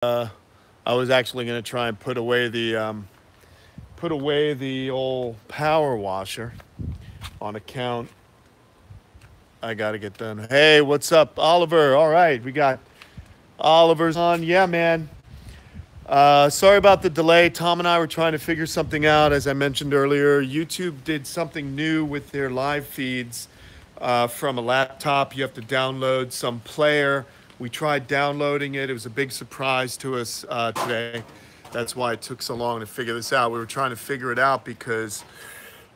I was actually going to try and put away the old power washer on account. I got to get done. Hey, what's up, Oliver? All right, we got Oliver's on. Yeah, man. Sorry about the delay. Tom and I were trying to figure something out. As I mentioned earlier, YouTube did something new with their live feeds from a laptop. You have to download some player. We tried downloading it. It was a big surprise to us today. That's why it took so long to figure this out. We were trying to figure it out because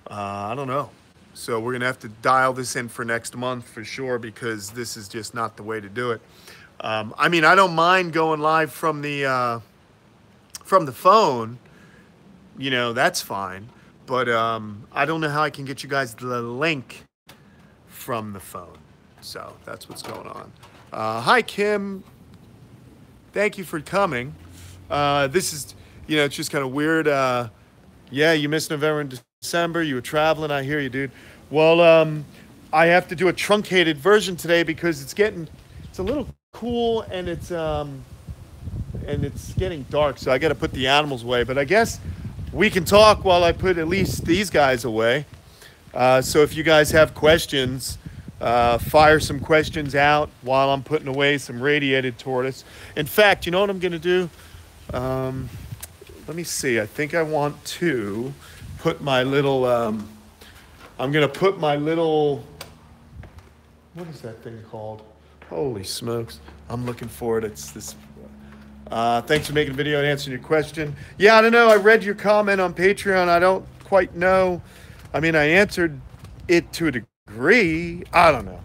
I don't know. So we're gonna have to dial this in for next month for sure because this is just not the way to do it. I mean, I don't mind going live from the phone, you know, that's fine. But I don't know how I can get you guys the link from the phone. So that's what's going on. Hi, Kim. Thank you for coming. This is, you know, it's just kind of weird. Yeah, you missed November and December. You were traveling. I hear you, dude. Well, I have to do a truncated version today because it's a little cool and it's getting dark, so I got to put the animals away. But I guess we can talk while I put at least these guys away. So if you guys have questions, fire some questions out while I'm putting away some radiated tortoise. In fact, you know what I'm going to do? Let me see. I think I want to put my little, I'm going to put my little, what is that thing called? Holy smokes. I'm looking for it. It's this. Thanks for making a video and answering your question. Yeah, I don't know. I read your comment on Patreon. I don't quite know. I mean, I answered it to a degree. I don't know.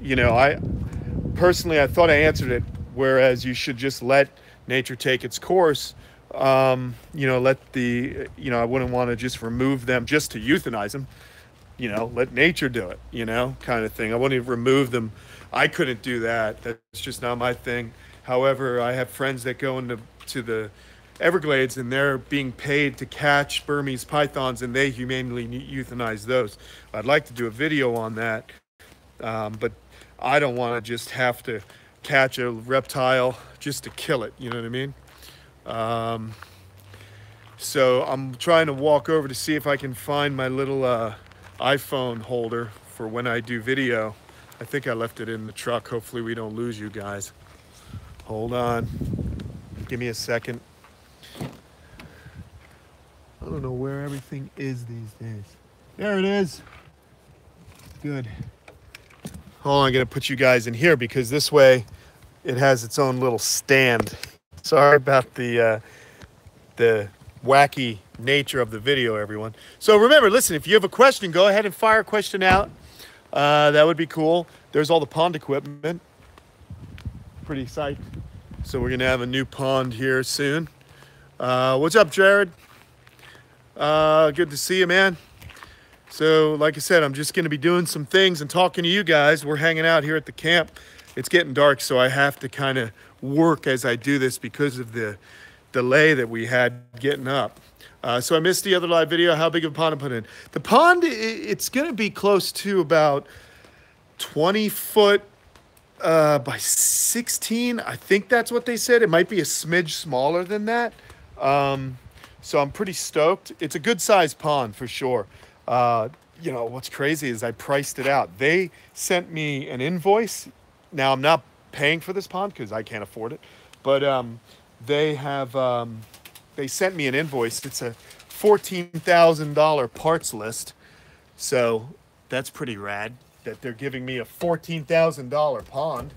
You know, I thought I answered it, whereas you should just let nature take its course. You know, I wouldn't want to just remove them just to euthanize them. You know, let nature do it, you know, kind of thing. I wouldn't even remove them. I couldn't do that. That's just not my thing. However, I have friends that go into the Everglades and they're being paid to catch Burmese pythons and they humanely euthanize those. I'd like to do a video on that, but I don't want to just have to catch a reptile just to kill it. You know what I mean? So I'm trying to walk over to see if I can find my little iPhone holder for when I do video. I think I left it in the truck. Hopefully we don't lose you guys. Hold on. Give me a second. I don't know where everything is these days. There it is. Good. Hold on, I'm gonna put you guys in here because this way it has its own little stand. Sorry about the wacky nature of the video, everyone. So remember, listen, if you have a question, go ahead and fire a question out. That would be cool. There's all the pond equipment. Pretty psyched. So we're gonna have a new pond here soon. What's up, Jared? Good to see you, man. So like I said, I'm just gonna be doing some things and talking to you guys. We're hanging out here at the camp. It's getting dark, so I have to kind of work as I do this because of the delay that we had getting up. So I missed the other live video. How big of a pond I put in? The pond, it's gonna be close to about 20 foot by 16. I think that's what they said. It might be a smidge smaller than that. So I'm pretty stoked. It's a good sized pond for sure. You know, what's crazy is I priced it out. They sent me an invoice. Now I'm not paying for this pond because I can't afford it, but they sent me an invoice. It's a $14,000 parts list. So that's pretty rad that they're giving me a $14,000 pond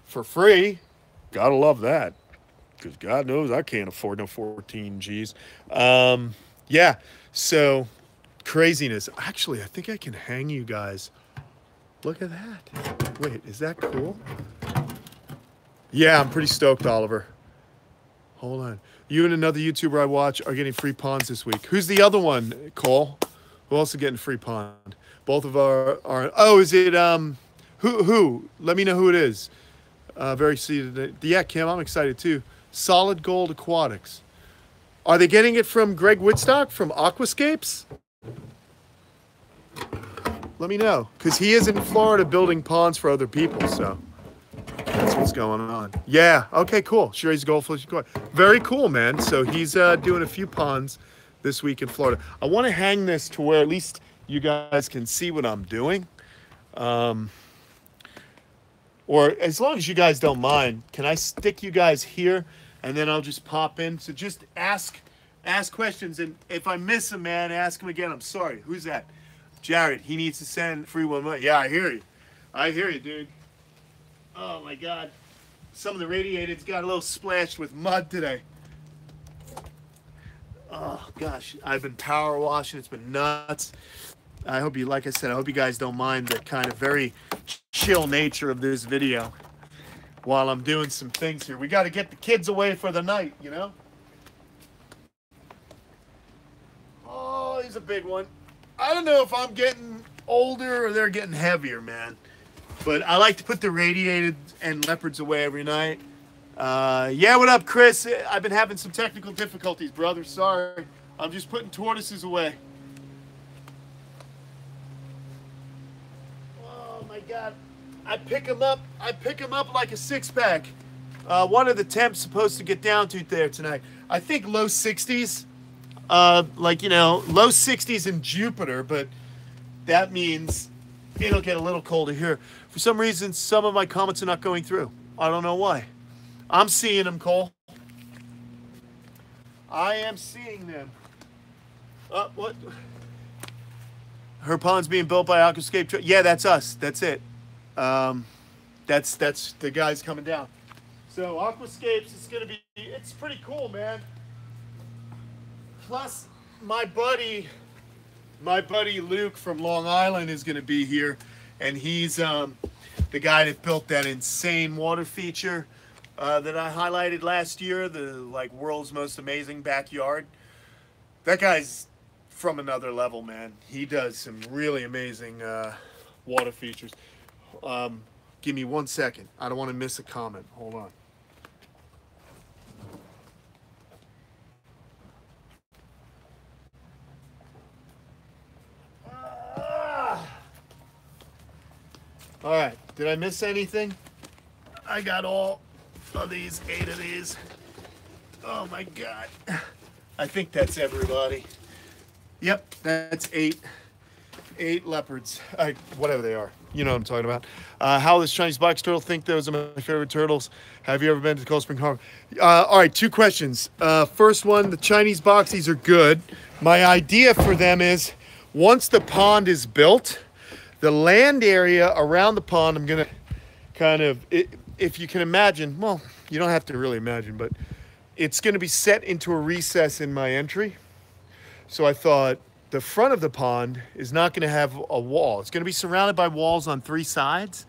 for free. Gotta love that. Because God knows I can't afford no 14 G's. Yeah, so craziness. Actually, I think I can hang you guys. Look at that. Wait, is that cool? Yeah, I'm pretty stoked, Oliver. Hold on. You and another YouTuber I watch are getting free ponds this week. Who's the other one, Cole? Who else is getting free pond? Both of our are. Oh, is it who? Let me know who it is. Very seated. Yeah, Kim, I'm excited too. Solid Gold Aquatics. Are they getting it from Greg Woodstock from Aquascapes? Let me know, because he is in Florida building ponds for other people, so that's what's going on. Yeah, okay, cool. She raised a goldfish. Very cool, man. So he's doing a few ponds this week in Florida. I want to hang this to where at least you guys can see what I'm doing. Or as long as you guys don't mind, can I stick you guys here and then I'll just pop in? So just ask questions, and if I miss a man, ask him again. I'm sorry. Who's that? Jared. He needs to send free one money. Yeah, I hear you. I hear you, dude. Oh my God. Some of the radiators got a little splashed with mud today. Oh gosh, I've been power washing. It's been nuts. I hope you, like I said, I hope you guys don't mind the kind of very chill nature of this video while I'm doing some things here. We got to get the kids away for the night, you know? Oh, he's a big one. I don't know if I'm getting older or they're getting heavier, man. But I like to put the radiated and leopards away every night. Yeah, what up, Chris? I've been having some technical difficulties, brother. Sorry. I'm just putting tortoises away. Oh, my God. I pick them up like a six-pack. What are the temps supposed to get down to there tonight? I think low 60s. Like, you know, low 60s in Jupiter, but that means it'll get a little colder here. For some reason, some of my comments are not going through. I don't know why. I'm seeing them, Cole. I am seeing them. What? Her pond's being built by Aquascape. Yeah, that's us. That's it. That's the guys coming down. So Aquascapes is gonna be. It's pretty cool, man. Plus, my buddy Luke from Long Island is gonna be here, and he's the guy that built that insane water feature that I highlighted last year, the like world's most amazing backyard. That guy's from another level, man. He does some really amazing water features. Give me 1 second. I don't want to miss a comment. Hold on. All right. Did I miss anything? I got all of these, 8 of these. Oh my God. I think that's everybody. Yep, that's 8 leopards. Whatever they are. You know what I'm talking about. How does Chinese box turtle think those are my favorite turtles? Have you ever been to Cold Spring Harbor? All right, 2 questions. First one, the Chinese boxies are good. My idea for them is once the pond is built, the land area around the pond, I'm going to kind of, if you can imagine, well, you don't have to really imagine, but it's going to be set into a recess in my entry. So I thought the front of the pond is not going to have a wall. It's going to be surrounded by walls on 3 sides.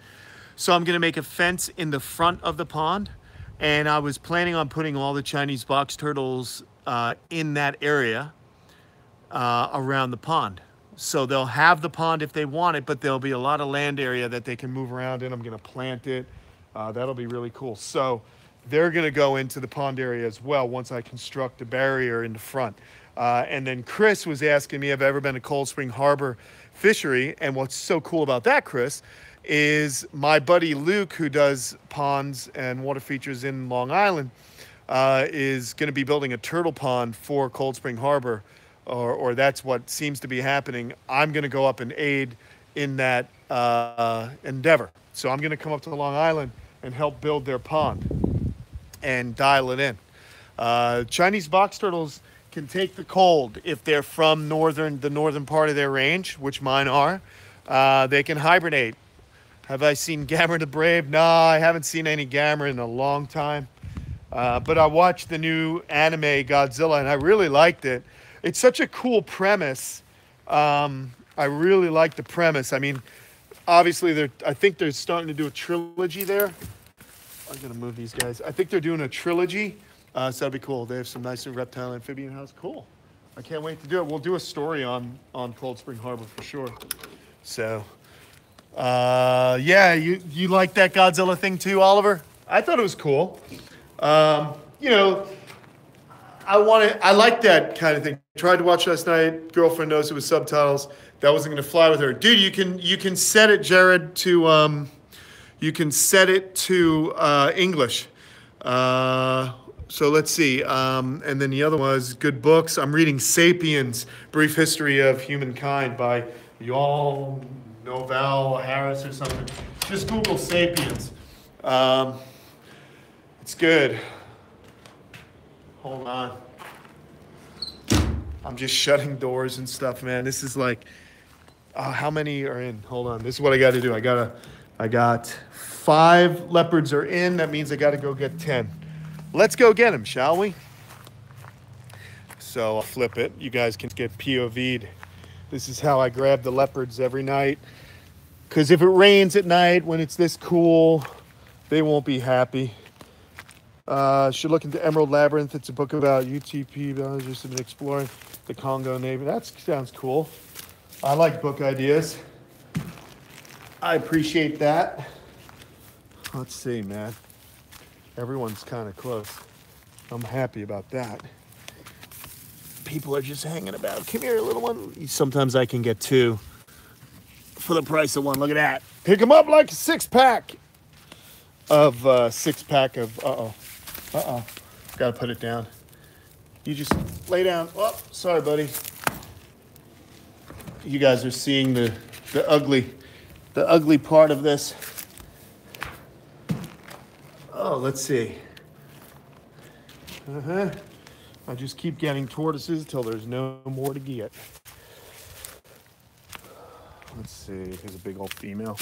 So I'm going to make a fence in the front of the pond. And I was planning on putting all the Chinese box turtles in that area around the pond. So they'll have the pond if they want it, but there'll be a lot of land area that they can move around in. I'm going to plant it. That'll be really cool. So they're going to go into the pond area as well once I construct a barrier in the front. And then Chris was asking me, have I ever been to Cold Spring Harbor Fishery? And what's so cool about that, Chris, is my buddy Luke, who does ponds and water features in Long Island, is going to be building a turtle pond for Cold Spring Harbor, or that's what seems to be happening. I'm going to go up and aid in that endeavor. So I'm going to come up to Long Island and help build their pond and dial it in. Chinese box turtles can take the cold if they're from the northern part of their range, which mine are. They can hibernate. Have I seen Gamera the Brave? No, I haven't seen any Gamera in a long time. But I watched the new anime Godzilla, and I really liked it. It's such a cool premise. I really like the premise. I mean, obviously, I think they're starting to do a trilogy there. I'm going to move these guys. I think they're doing a trilogy. So that'd be cool. They have some nice new reptile amphibian house. Cool. I can't wait to do it. We'll do a story on Cold Spring Harbor for sure. So, yeah, you like that Godzilla thing too, Oliver? I thought it was cool. You know, I like that kind of thing. Tried to watch last night. Girlfriend knows it was subtitles. That wasn't going to fly with her. Dude, you can set it, Jared, to you can set it to English. So let's see. And then the other was good books. I'm reading *Sapiens: Brief History of Humankind* by Yuval Noah Harari or something. Just Google *Sapiens*. It's good. Hold on. I'm just shutting doors and stuff, man. This is like, how many are in? Hold on. This is what I got to do. I got 5 leopards are in. That means I got to go get 10. Let's go get them, shall we? So I'll flip it. You guys can get POV'd. This is how I grab the leopards every night. Because if it rains at night when it's this cool, they won't be happy. Should look into Emerald Labyrinth. It's a book about UTP biologists have been exploring the Congo Navy. That sounds cool. I like book ideas. I appreciate that. Let's see, man. Everyone's kind of close. I'm happy about that. People are just hanging about. Come here, little one. Sometimes I can get 2 for the price of 1. Look at that. Pick them up like a 6-pack of Gotta put it down. You just lay down. Oh, sorry, buddy. You guys are seeing the ugly part of this. Oh, let's see. I just keep getting tortoises until there's no more to get. Let's see. Here's a big old female.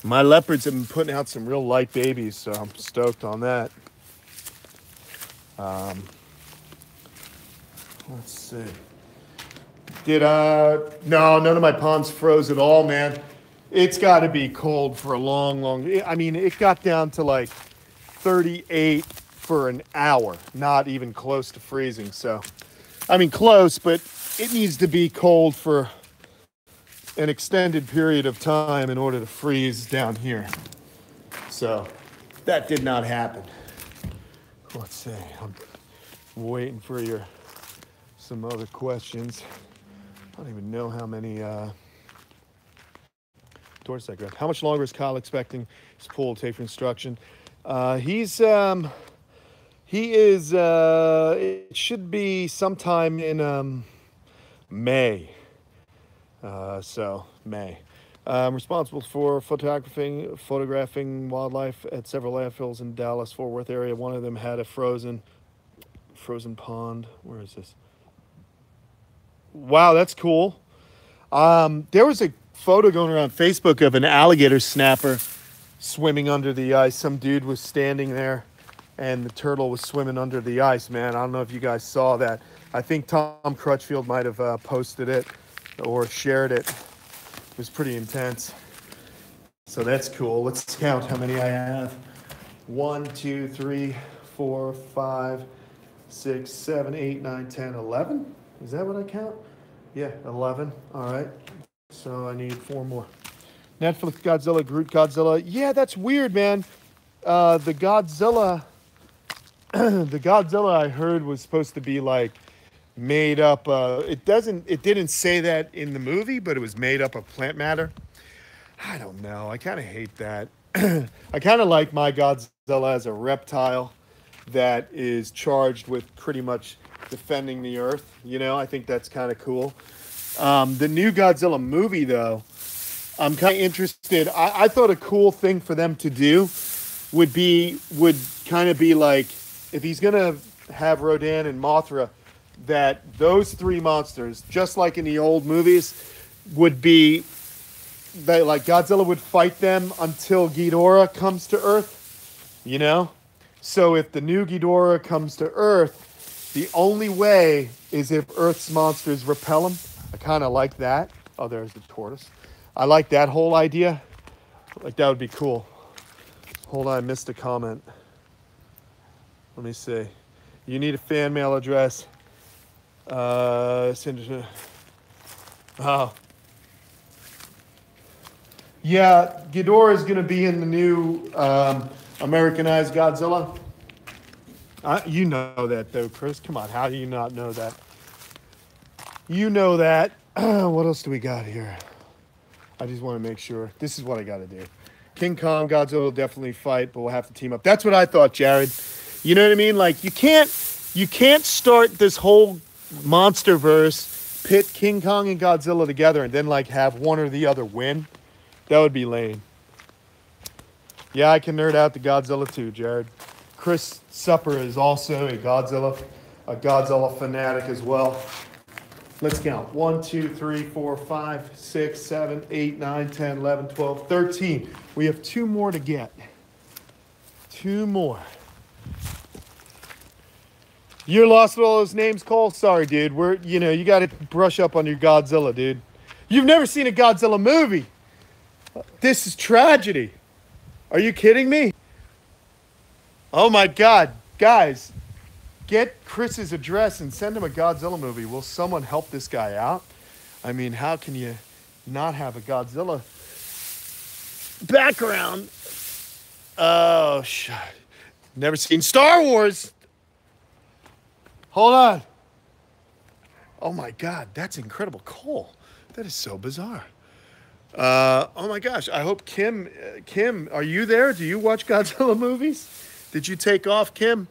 My leopards have been putting out some real light babies, so I'm stoked on that. Let's see. No, none of my ponds froze at all, man. It's got to be cold for a long. I mean, it got down to like 38 for an hour, not even close to freezing. So, I mean, close, but it needs to be cold for an extended period of time in order to freeze down here. So, that did not happen. Let's see. I'm waiting for some other questions. I don't even know how many tortoises I grabbed. How much longer is Kyle expecting his pool to take for instruction? It should be sometime in May. May. I'm responsible for photographing wildlife at several landfills in Dallas, Fort Worth area. One of them had a frozen pond. Where is this? Wow, that's cool. There was a photo going around Facebook of an alligator snapper swimming under the ice. Some dude was standing there and the turtle was swimming under the ice, man. I don't know if you guys saw that. I think Tom Crutchfield might have posted it or shared it. It was pretty intense. So that's cool. Let's count how many I have. 1, 2, 3, 4, 5, 6, 7, 8, 9, 10, 11. Is that what I count? Yeah, 11. All right. So I need 4 more. Netflix Godzilla, Groot Godzilla. Yeah, that's weird, man. The Godzilla I heard was supposed to be like made up. It didn't say that in the movie, but it was made up of plant matter. I don't know. I kind of hate that. I kind of like my Godzilla as a reptile that is charged with pretty much defending the earth. You know, I think that's kind of cool. The new Godzilla movie, though, I'm kind of interested. I thought a cool thing for them to do would kind of be like, if he's going to have Rodan and Mothra, that those 3 monsters, just like in the old movies, would be that like Godzilla would fight them until Ghidorah comes to Earth, you know? So if the new Ghidorah comes to Earth, the only way is if Earth's monsters repel him. I kind of like that. Oh, there's the tortoise. I like that whole idea. Like, that would be cool. Hold on, I missed a comment. Let me see. You need a fan mail address. Oh. Yeah, Ghidorah is going to be in the new Americanized Godzilla. You know that, though, Chris. Come on, how do you not know that? You know that. What else do we got here? I just want to make sure. This is what I got to do. King Kong, Godzilla will definitely fight, but we'll have to team up. That's what I thought, Jared. You know what I mean? Like, you can't start this whole monster verse, pit King Kong and Godzilla together, and then like have one or the other win. That would be lame. Yeah, I can nerd out to Godzilla too, Jared. Chris Supper is also a Godzilla fanatic as well. Let's count. 1, 2, 3, 4, 5, 6, 7, 8, 9, 10, 11, 12, 13. We have 2 more to get. 2 more. You're lost with all those names, Cole? Sorry, dude. You got to brush up on your Godzilla, dude. You've never seen a Godzilla movie. This is tragedy. Are you kidding me? Oh my God. Guys, get Chris's address and send him a Godzilla movie. Will someone help this guy out? I mean, how can you not have a Godzilla background? Oh, shit. Never seen Star Wars. Hold on. Oh my God, that's incredible. Cole, that is so bizarre. Oh my gosh, I hope Kim, are you there? Do you watch Godzilla movies? Did you take off, Kim?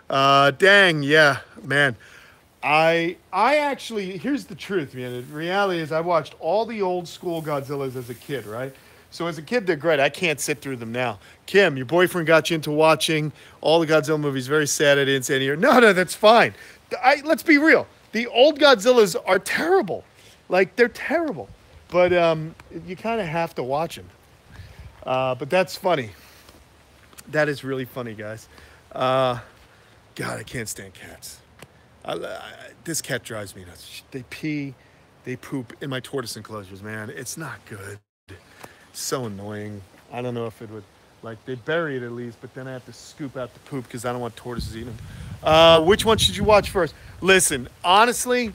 Dang, yeah, man. I actually, here's the truth, man. The reality is I watched all the old school Godzillas as a kid, right? So as a kid, they're great. I can't sit through them now. Kim, your boyfriend got you into watching all the Godzilla movies. Very sad I didn't say any here. No, that's fine. Let's be real. The old Godzillas are terrible. Like, they're terrible. But you kind of have to watch them. But that's funny. That is really funny, guys. God, I can't stand cats. This cat drives me nuts. They pee, they poop in my tortoise enclosures, man. It's not good. So annoying. I don't know if it would, like, they bury it at least, but then I have to scoop out the poop because I don't want tortoises eating them. Which one should you watch first? Listen, honestly,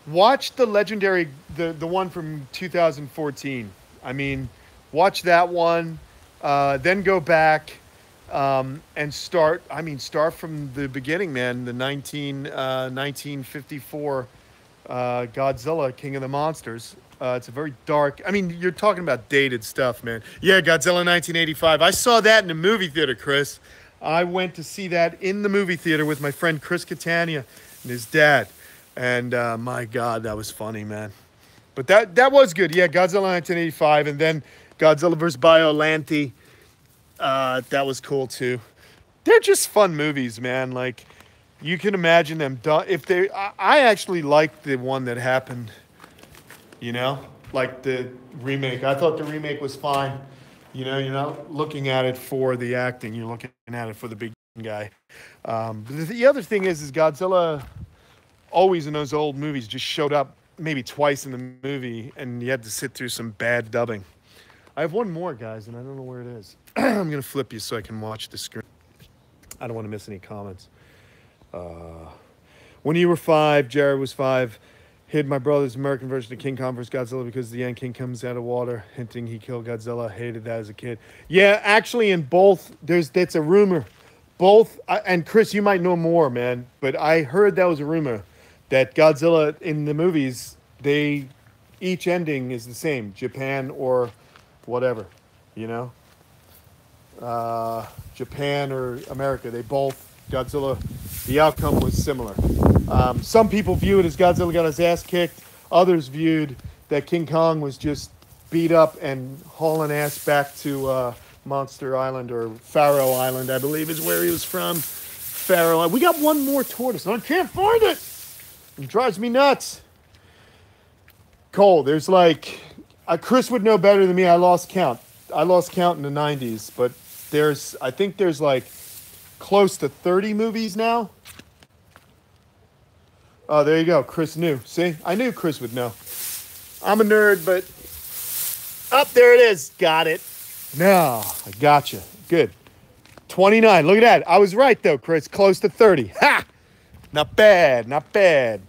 watch the legendary, the one from 2014. I mean, watch that one, then go back and start from the beginning, man, the 1954 Godzilla, King of the Monsters. It's a very dark, I mean, you're talking about dated stuff, man. Yeah, Godzilla 1985. I saw that in the movie theater, Chris. I went to see that in the movie theater with my friend Chris Catania and his dad. And my God, that was funny, man. But that was good. Yeah, Godzilla 1985, and then Godzilla vs. Biollante. That was cool too. They're just fun movies, man. Like, you can imagine them done. I actually liked the one that happened. You know, like the remake. I thought the remake was fine. You know, you're not looking at it for the acting. You're looking at it for the big guy. But the other thing is Godzilla always in those old movies just showed up maybe twice in the movie, and you had to sit through some bad dubbing. I have one more, guys, and I don't know where it is. I'm going to flip you so I can watch the screen. I don't want to miss any comments. When you were 5, Jared was 5. Hid my brother's American version of King Kong vs. Godzilla because the end king comes out of water, hinting he killed Godzilla. Hated that as a kid. Yeah, actually, in both, that's a rumor. Both, and Chris, you might know more, man, but I heard that was a rumor that Godzilla in the movies, each ending is the same, Japan or whatever, you know, Japan or America. They both, Godzilla, the outcome was similar. Some people view it as Godzilla got his ass kicked. Others viewed that King Kong was just beat up and hauling ass back to Monster Island, or Faroe Island, I believe is where he was from. Faroe Island. We got one more tortoise. I can't find it. It drives me nuts. Cole, there's like, Chris would know better than me. I lost count. I lost count in the 90s, but I think there's like close to 30 movies now. Oh, there you go. Chris knew. See? I knew Chris would know. I'm a nerd, but... there it is. Got it. No, I gotcha. Good. 29. Look at that. I was right, though, Chris. Close to 30. Ha! Not bad. Not bad.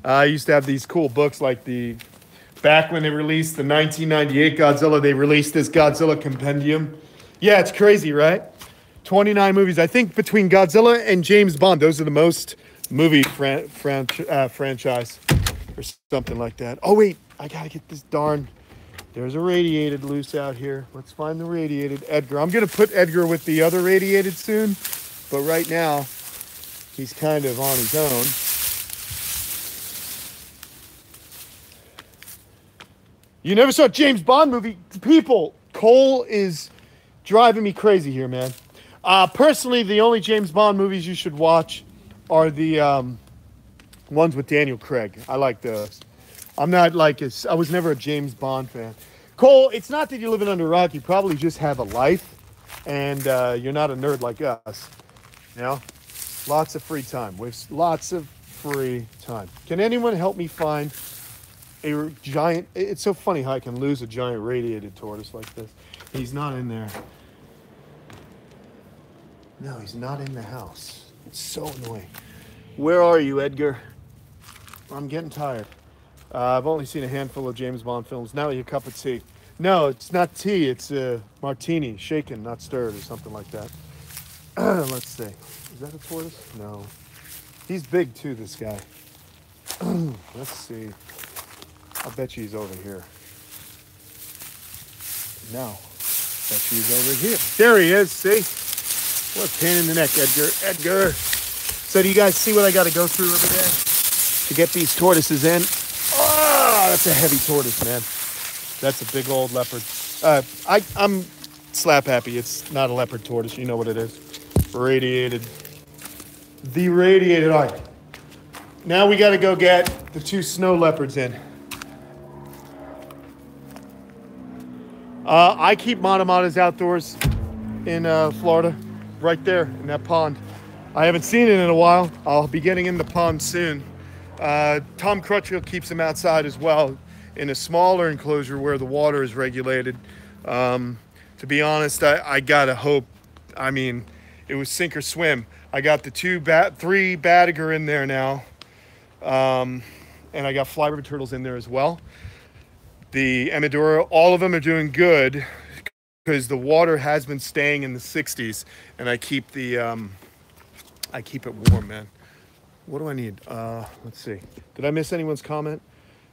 I used to have these cool books like back when they released the 1998 Godzilla, they released this Godzilla Compendium. Yeah, it's crazy, right? 29 movies. I think between Godzilla and James Bond, those are the most movie franchise or something like that. Oh, wait. I got to get this darn There's a radiated loose out here. Let's find the radiated Edgar. I'm going to put Edgar with the other radiated soon, but right now he's kind of on his own. You never saw a James Bond movie? People, Cole is driving me crazy here, man. Personally, the only James Bond movies you should watch are the ones with Daniel Craig. I like those. I'm not like I was never a James Bond fan. Cole, it's not that you're living under a rock. You probably just have a life, and you're not a nerd like us. You know, lots of free time. With lots of free time. Can anyone help me find a giant? It's so funny how I can lose a giant radiated tortoise like this. He's not in there. No, he's not in the house. It's so annoying. Where are you, Edgar? I'm getting tired. I've only seen a handful of James Bond films. Now your cup of tea. No, it's not tea. It's a martini, shaken, not stirred, or something like that. Let's see. Is that a tortoise? No. He's big too, this guy. Let's see. I'll bet you he's over here. No. Bet you he's over here. There he is. See? What a pain in the neck, Edgar. Edgar. So do you guys see what I got to go through every day to get these tortoises in? Oh, that's a heavy tortoise, man. That's a big old leopard. I'm slap happy. It's not a leopard tortoise. You know what it is. Radiated. The radiated. All right. Now we got to go get the 2 snow leopards in. I keep Matamatas outdoors in Florida, right there in that pond. I haven't seen it in a while. I'll be getting in the pond soon. Tom Crutchfield keeps them outside as well in a smaller enclosure where the water is regulated. To be honest, I gotta hope. I mean, it was sink or swim. I got the 3 Batagur in there now, and I got fly river turtles in there as well. The Emodura, all of them are doing good because the water has been staying in the 60s, and I keep it warm, man. What do I need? Let's see. Did I miss anyone's comment?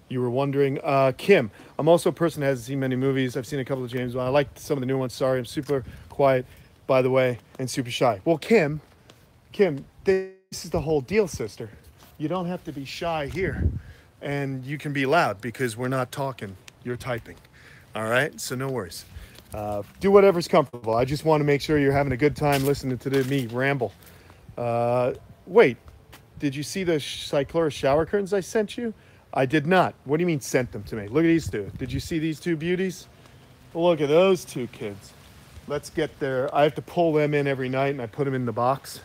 You were wondering. Kim, I'm also a person that hasn't seen many movies. I've seen a couple of James Bond. I like some of the new ones. Sorry, I'm super quiet, by the way, and super shy. Well, Kim, this is the whole deal, sister. You don't have to be shy here, and you can be loud because we're not talking. You're typing. All right? So no worries. Do whatever's comfortable. I just want to make sure you're having a good time listening to me ramble. Wait. Did you see the Cyclura shower curtains I sent you? I did not. What do you mean sent them to me? Look at these 2. Did you see these 2 beauties? Look at those 2 kids. Let's get there. I have to pull them in every night, and I put them in the box.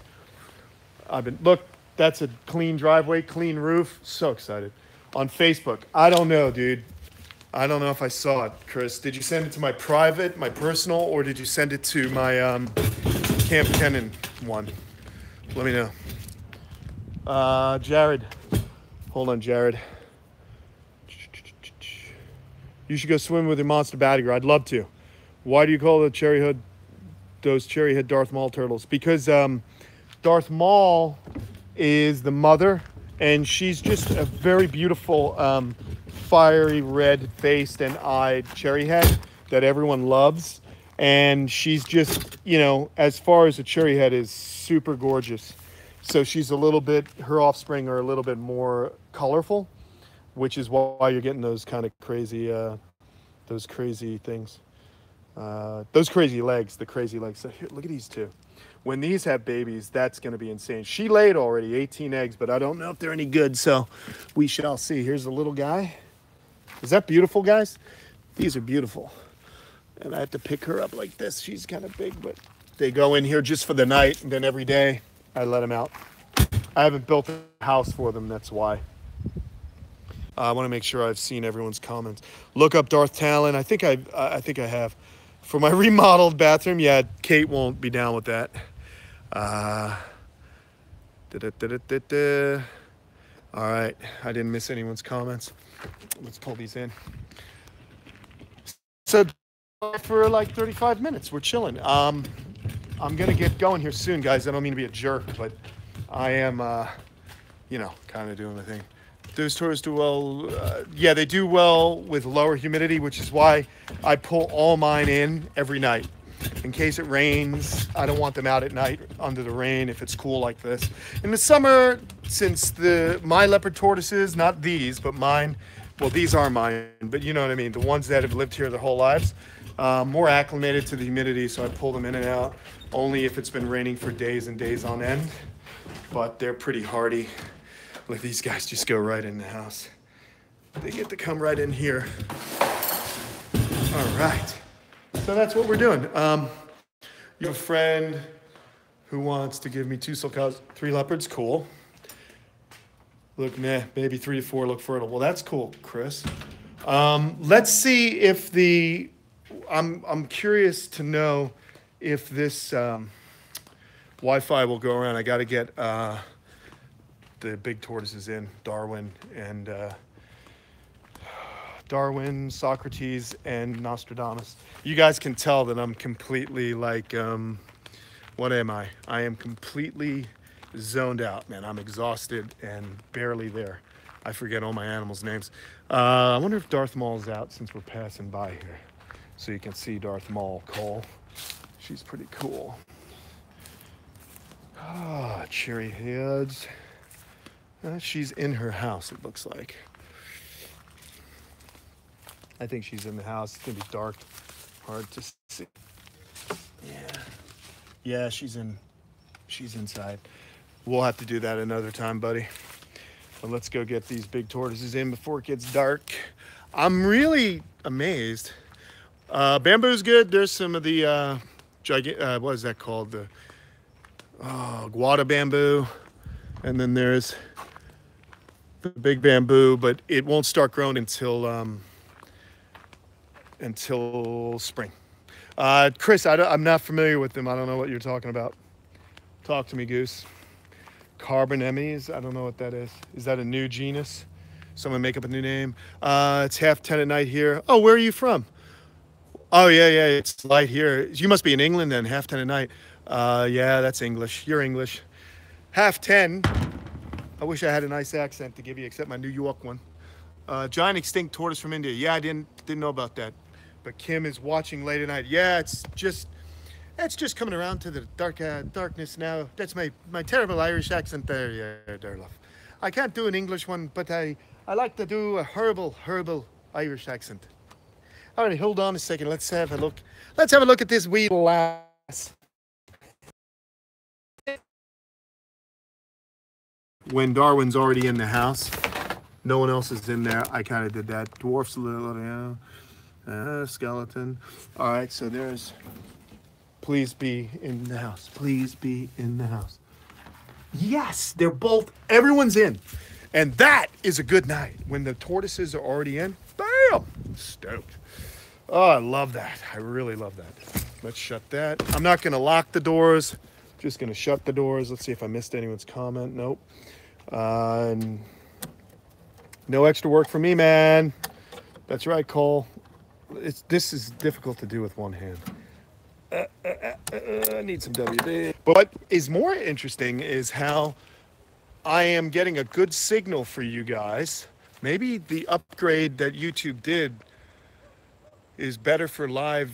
Look, that's a clean driveway, clean roof. So excited. On Facebook. I don't know, dude. I don't know if I saw it, Chris. Did you send it to my private, my personal, or did you send it to my Camp Kennan one? Let me know. Jared. Hold on, Jared. You should go swim with your monster Batagur. I'd love to. Why do you call those cherry head Darth Maul turtles? Because Darth Maul is the mother, and she's just a very beautiful fiery red-faced and eyed cherry head that everyone loves. And she's just, you know, as far as a cherry head is, super gorgeous. So she's a little bit, her offspring are a little bit more colorful, which is why you're getting those kind of crazy, those crazy things. Those crazy legs, the crazy legs. So here, look at these 2. When these have babies, that's going to be insane. She laid already 18 eggs, but I don't know if they're any good, so we shall see. Here's the little guy. Is that beautiful, guys? These are beautiful. And I have to pick her up like this. She's kind of big, but they go in here just for the night, and then every day I let them out. I haven't built a house for them, that's why. I want to make sure I've seen everyone's comments. Look up Darth Talon. I think I have. For my remodeled bathroom, yeah, Kate won't be down with that. All right, I didn't miss anyone's comments. Let's pull these in. So for like 35 minutes, we're chilling. I'm gonna get going here soon, guys. I don't mean to be a jerk, but I am, you know, kind of doing the thing. Those tortoises do well. Yeah, they do well with lower humidity, which is why I pull all mine in every night. In case it rains, I don't want them out at night under the rain if it's cool like this. In the summer, since my leopard tortoises, not these, but mine, well, these are mine, but you know what I mean, the ones that have lived here their whole lives, more acclimated to the humidity, so I pull them in and out only if it's been raining for days and days on end. But they're pretty hardy. Let these guys just go right in the house. They get to come right in here. All right. So that's what we're doing. You have a friend who wants to give me 2 sulcats, 3 leopards. Cool. Look, nah, maybe 3 to 4 look fertile. Well, that's cool, Chris. Let's see if I'm curious to know if this Wi-Fi will go around. I got to get the big tortoises in, Darwin, Socrates, and Nostradamus. You guys can tell that I'm completely like, what am I? I am completely zoned out, man. I'm exhausted and barely there. I forget all my animals' names. I wonder if Darth Maul's out since we're passing by here. So you can see Darth Maul, Cole. She's pretty cool. Ah, cherry heads. She's in her house, it looks like. I think she's in the house. It's gonna be dark, hard to see. Yeah, she's inside. We'll have to do that another time, buddy. But let's go get these big tortoises in before it gets dark. I'm really amazed. Bamboo's good. There's some of the what is that called? The guava bamboo, and then there's the big bamboo, but it won't start growing until spring. Chris, I'm not familiar with them. I don't know what you're talking about. Talk to me, Goose. Carbon Emmys, I don't know what that is. Is that a new genus? Someone make up a new name. It's 10:30 at night here. Oh, where are you from? Oh, yeah, it's light here. You must be in England then, 10:30 at night. Yeah, that's English. You're English. 10:30. I wish I had a nice accent to give you, except my New York one. Giant extinct tortoise from India. Yeah, I didn't know about that. But Kim is watching late at night. Yeah, it's just coming around to the darkness now. That's my terrible Irish accent there, there, love. I can't do an English one, but I like to do a horrible Irish accent. All right, hold on a second. Let's have a look. Let's have a look at this wee lass. When Darwin's already in the house, no one else is in there. I kind of did that. Dwarf's little, skeleton. All right, so there's. Please be in the house. Please be in the house. Yes, everyone's in. And that is a good night. When the tortoises are already in, bam, stoked. Oh, I love that. I really love that. Let's shut that. I'm not going to lock the doors. Just going to shut the doors. Let's see if I missed anyone's comment. Nope. No extra work for me, man. That's right, Cole. This is difficult to do with one hand. I need some WD. But what is more interesting is how I am getting a good signal for you guys. Maybe the upgrade that YouTube did is better for live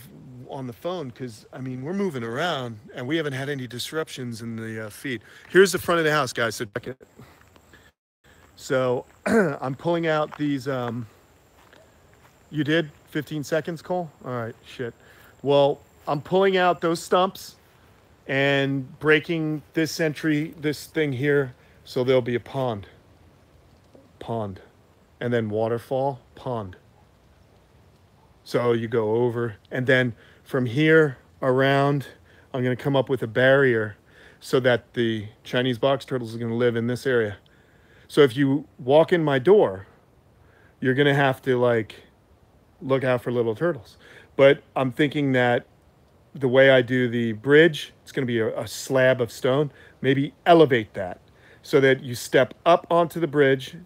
on the phone, because I mean, we're moving around and we haven't had any disruptions in the feed. Here's the front of the house, guys. So check it. So I'm pulling out these. You did 15 seconds, Cole? All right, shit. Well, I'm pulling out those stumps and breaking this thing here, so there'll be a pond, and then waterfall, pond. So you go over, and then from here around, I'm gonna come up with a barrier so that the Chinese box turtles are gonna live in this area. So if you walk in my door, you're gonna have to like look out for little turtles. But I'm thinking that the way I do the bridge, it's going to be a slab of stone. Maybe elevate that so that you step up onto the bridge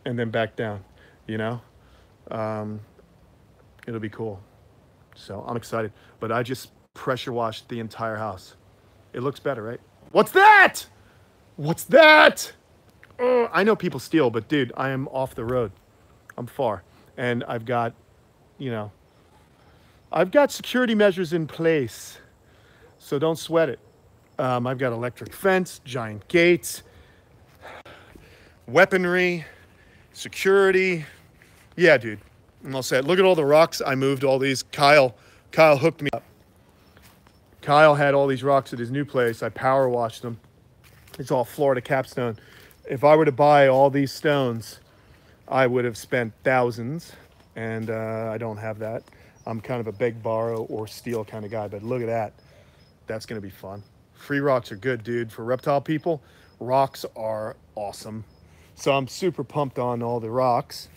and then back down, you know? It'll be cool. So I'm excited. But I just pressure washed the entire house. It looks better, right? What's that? What's that? Oh, I know people steal, but dude, I am off the road. I'm far. And I've got, you know, I've got security measures in place. So don't sweat it. I've got electric fence, giant gates, weaponry, security. Yeah, dude. I'm all set. Look at all the rocks. I moved all these. Kyle hooked me up. Kyle had all these rocks at his new place. I power washed them. It's all Florida capstone. If I were to buy all these stones, I would have spent thousands, and I don't have that. I'm kind of a beg, borrow, or steal kind of guy, but look at that. That's gonna be fun. Free rocks are good, dude. For reptile people, rocks are awesome. So I'm super pumped on all the rocks.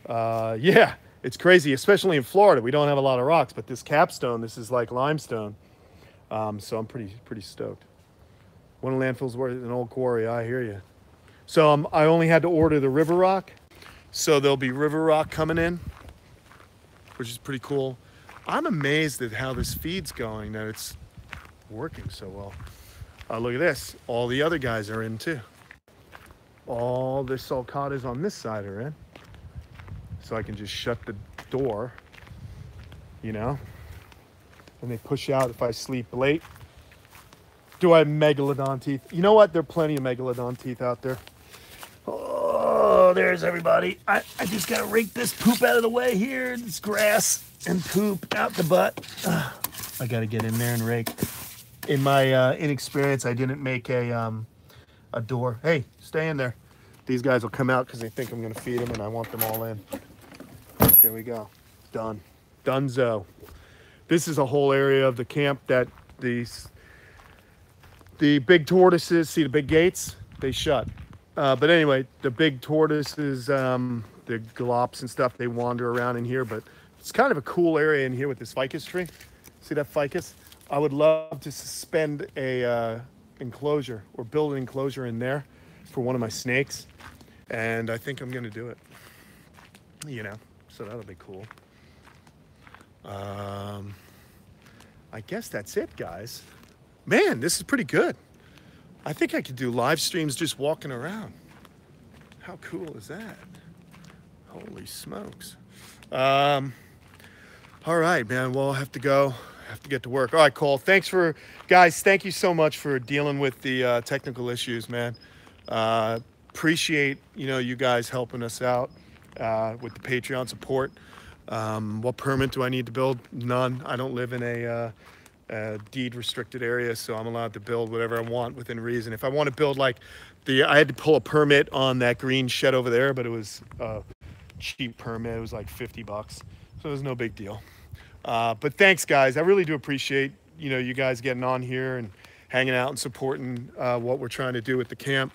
Yeah, it's crazy, especially in Florida. We don't have a lot of rocks, but this capstone, this is like limestone. So I'm pretty stoked. One landfill's worth an old quarry, I hear you. So I only had to order the river rock. So there'll be river rock coming in, which is pretty cool. I'm amazed at how this feed's going, that it's working so well. Look at this. All the other guys are in too. All the sulcatas on this side are in. So I can just shut the door, you know, and they push out if I sleep late. Do I have megalodon teeth? You know what? There are plenty of megalodon teeth out there. Oh, there's everybody. I just gotta rake this poop out of the way here. It's grass and poop out the butt. I gotta get in there and rake. In my inexperience, I didn't make a door. Hey, stay in there. These guys will come out because they think I'm gonna feed them and I want them all in. There we go. Done. Dunzo. This is a whole area of the camp that the big tortoises, see the big gates? They shut. But anyway, the big tortoises, the galops and stuff, they wander around in here, but it's kind of a cool area in here with this ficus tree. See that ficus? I would love to suspend a enclosure or build an enclosure in there for one of my snakes. And I think I'm gonna do it, you know, so that'll be cool. I guess that's it, guys. Man, this is pretty good. I think I could do live streams just walking around. How cool is that? Holy smokes. All right, man. Well, I'll have to go. I have to get to work. All right, Cole. Guys, thank you so much for dealing with the technical issues, man. Appreciate, you guys helping us out with the Patreon support. What permit do I need to build? None. I don't live in a deed restricted area, so I'm allowed to build whatever I want within reason. If I want to build I had to pull a permit on that green shed over there, but it was a cheap permit. It was like $50, so it was no big deal. But thanks, guys. I really do appreciate you guys getting on here and hanging out and supporting what we're trying to do with the camp.